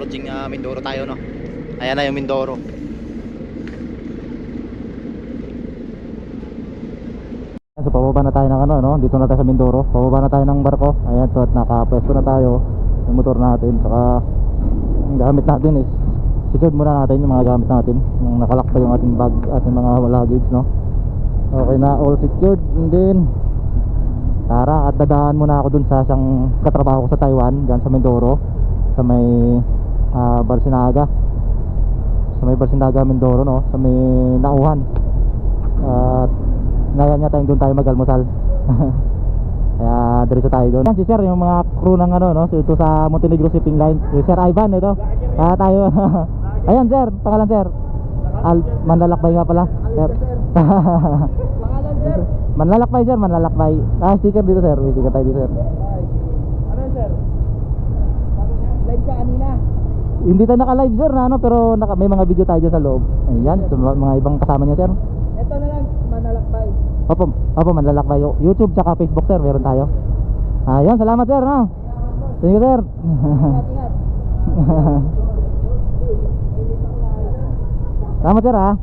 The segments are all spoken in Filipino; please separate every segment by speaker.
Speaker 1: launching Mindoro tayo, no. Ayan na yung Mindoro. So pababa na tayo ng ano, no? Dito na tayo sa Mindoro. Pababa na tayo ng barko. Ayan, so at nakapwesto na tayo yung motor natin. Saka ang gamit natin is secured muna natin yung mga gamit natin. Yung nakalak pa yung ating bag, ating mga luggage, no. Okay na, all secured. And then tara, at dadaan muna ako dun sa isang katrabaho ko sa Taiwan, dyan sa Mindoro, sa may Barsinaga. Sa may Barsinaga, Mindoro, no? Sa may Nauhan. At naya niya tayong doon tayo mag-almusal. Kaya diretso tayo doon. Yan si sir, yung mga crew ng ano, no? Ito sa Montenegro Shipping Line, si Sir Ivan, ito. Kaya tayo. Ayan sir, pangalan sir. Manlalakbay nga pala, sir. Manlalakbay sir, manlalakbay. Sticker dito sir, may sticker tayo dito sir.
Speaker 2: Ano yun sir? Live ka kanina?
Speaker 1: Hindi tayo naka-live sir na ano, pero may mga video tayo dyan sa loob. Ayan, mga ibang kasama niya sir.
Speaker 2: Ito na lang, manlalakbay.
Speaker 1: Opo, manlalakbay. YouTube tsaka Facebook sir, meron tayo. Ayun, salamat sir, no? Thank you sir.
Speaker 2: Ingat.
Speaker 1: Salamat sir ha.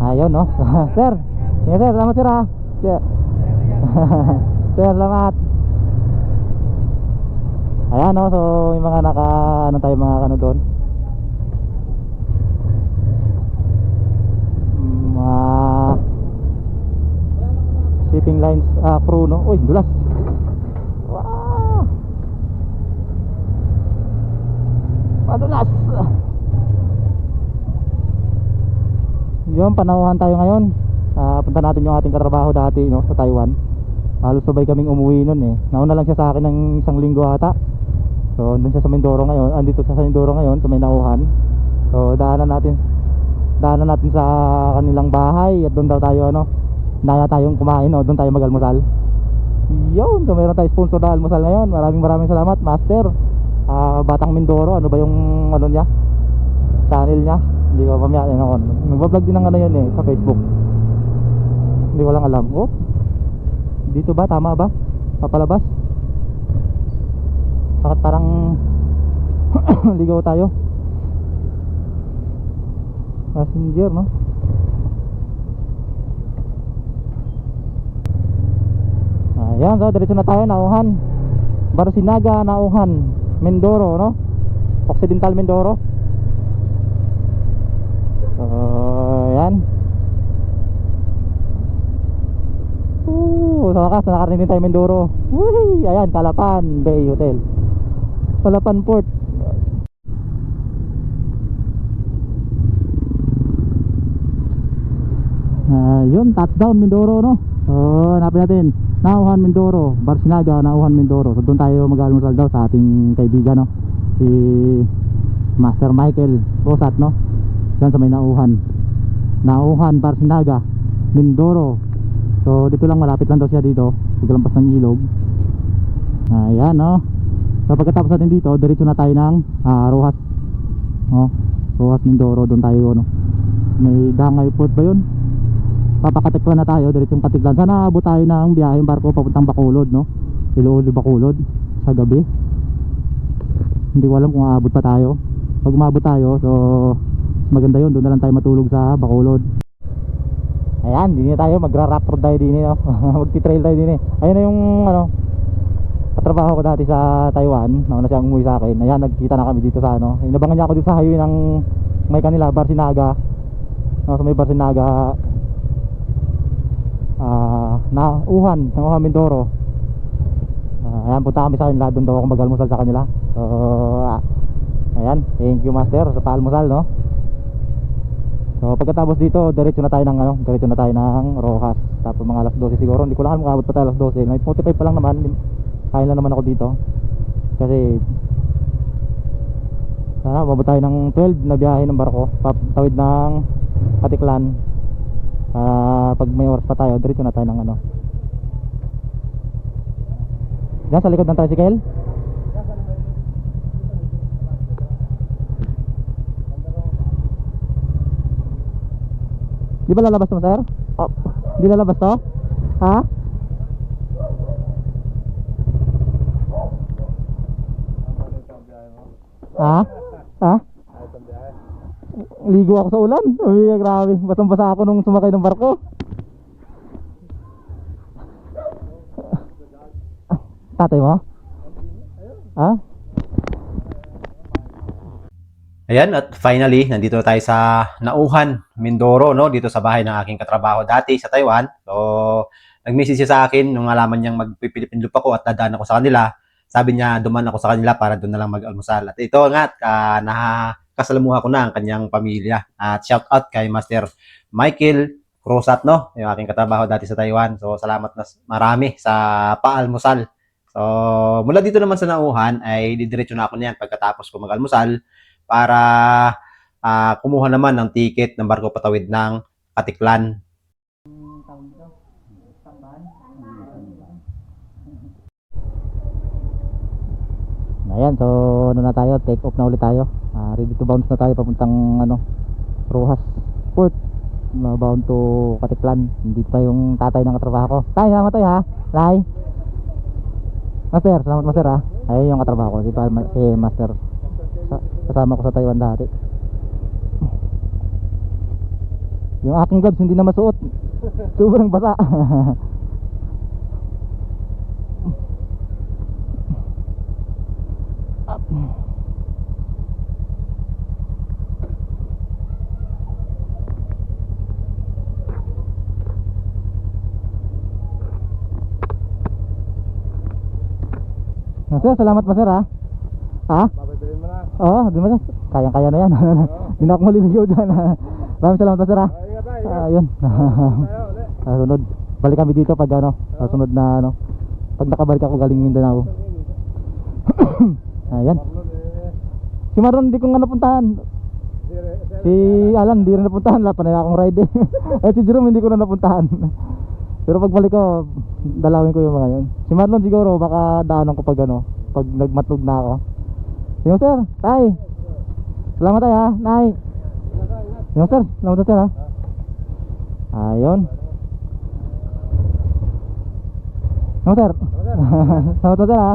Speaker 1: Ayun no. Sir. Sige sir, salamat sir ha. Sir. Sir, salamat. Ayan no, so yung mga ano tayo mga ano doon. Mga shipping lines crew no. Uy, dulas. Wow. Padulas. Yun, panauhan tayo ngayon. Punta natin yung ating katrabaho dati, no, sa Taiwan. Halos sabay kaming umuwi nun eh. Nauna lang siya sa akin ng 1 linggo ata. So doon siya sa Mindoro ngayon. Andito siya sa Mindoro ngayon, sa may Nauhan. So daanan natin sa kanilang bahay. At doon daw tayo ano, naya tayong kumain, no? Doon tayo mag-almusal. Yun, so meron tayo sponsor na almusal ngayon. Maraming salamat master. Batang Mindoro, ano ba yung ano niya, channel niya? Hindi ko mamaya ako. Nagbablog din ng ano yun eh, sa Facebook. Hindi ko lang alam. Oh, dito ba? Tama ba? Papalabas? Bakit parang ligaw tayo? Passenger, no? Ayan, so diretso na tayo, Nauhan. Barsinaga, Nauhan, Mindoro, no? Occidental Mindoro. Ayan. Sa wakas, nakarating din tayo Mindoro. Uy, ayan, Calapan Bay Hotel, Calapan Port. Yun, touchdown Mindoro, no? So, hanapin natin Nauhan, Mindoro, Barsinaga, Nauhan, Mindoro. So doon tayo mag-almusal daw sa ating kaibigan, no? Si Master Michael Rosat, no? Diyan sa may Nauhan, Barsinaga, Mindoro. So dito lang, malapit lang daw siya dito, paglampas ng ilog. Ayan, no? So pagkatapos natin dito, diretso na tayo ng Rojas, no? Rojas, Mindoro, doon tayo, no? May Dangay Port ba yun? Papakatiklan na tayo, diretsong Katiklan. Sana abot tayo ng biyaheng barko papuntang Bacolod, no? Iloilo, Bacolod sa gabi. Hindi ko alam kung aabot pa tayo. Pag umabot tayo, so maganda yun, doon na lang tayo matulog sa Bacolod. Ayan, din tayo, magra-raptor tayo din, no? Magti-trail tayo din. Ayun na yung ano, katrabaho ko dati sa Taiwan. Nauna siyang umuwi sa akin. Ayan, nagkita na kami dito sa ano. Inabangan niya ako dito sa highway ng may kanila, Barsinaga, no? So may Barsinaga, Nauhan Mindoro. Ayan, punta kami sa kanila. Doon daw ako mag-almusal sa kanila. So ayan, thank you master sa paalmusal, no? So pagkatapos dito, diretso na tayo ng Rojas. Tapos mga alas 12 siguro. Hindi ko lang alam kung abot pa tayo alas 12. May 45 pa lang naman. Kain lang naman ako dito. Kasi sana mabot tayo ng 12 na biyahe ng barko, tawid ng Katiklan. Pag may oras pa tayo, diretso na tayo ng ano, diyan sa likod ng tricycle. Di ba lalabas to, sir? Oh, di lalabas to? Ha? Ha? Ha? Ligo ako sa ulan. Uy, grabe. Basang-basa ako nung sumakay ng barko. Tatay mo? Ha?
Speaker 3: Ayan, at finally, nandito na tayo sa Nauhan, Mindoro, no? Dito sa bahay ng aking katrabaho dati sa Taiwan. So, nag-message siya sa akin nung alaman niyang magpipilipin lupa ko at dadaan ako sa kanila. Sabi niya, duman ako sa kanila para doon na lang mag-almusal. At ito nga, nakakasalamuha ko na ang kanyang pamilya. At shout out kay Master Michael Cruzat, no? Yung aking katrabaho dati sa Taiwan. So, salamat na marami sa paalmusal. So, mula dito naman sa Nauhan ay didiretso na ako niyan pagkatapos ko mag-almusal para kumuha naman ng ticket ng barko patawid ng Katiklan.
Speaker 1: Ayan, so ano na tayo, take off na ulit tayo. Ready to bounce na tayo papuntang Rojas Port. Bound to Katiklan. Dito pa yung tatay ng katrabaho ko. Tay, salamat tayo ha. Lai. Master, salamat master ha. Ayun yung katrabaho ko, si Master. Kasama ko sa Taiwan dati. Yung aking gloves hindi na masuot. Sobrang basa. Master, salamat master ha. Ha?
Speaker 2: Babatuin mo na.
Speaker 1: Oo, di ba? Kayang-kaya na yan. Hindi na ako maliligaw dyan. Maraming salamat master ha.
Speaker 2: Ingat tayo, ingat.
Speaker 1: Ayun.
Speaker 2: Tayo ulit.
Speaker 1: Sunod. Balik kami dito pag sunod na pag nakabalik ako galing Mindanao. Ayan. Si Maron hindi ko nga napuntahan. Si Alan hindi rin napuntahan. Wala pa na akong ride eh. Eh si Jerome hindi ko na napuntahan. Pero pagbalik ko, dalawin ko yung mga yun. Si Marlon siguro baka daanan ko pag pag nagmatlog na ako. Yung sir, tay. Salamat tayo ha, nay. Yung sir, salamat sir ha. Ayun. Yung sir. Salamat sir ha.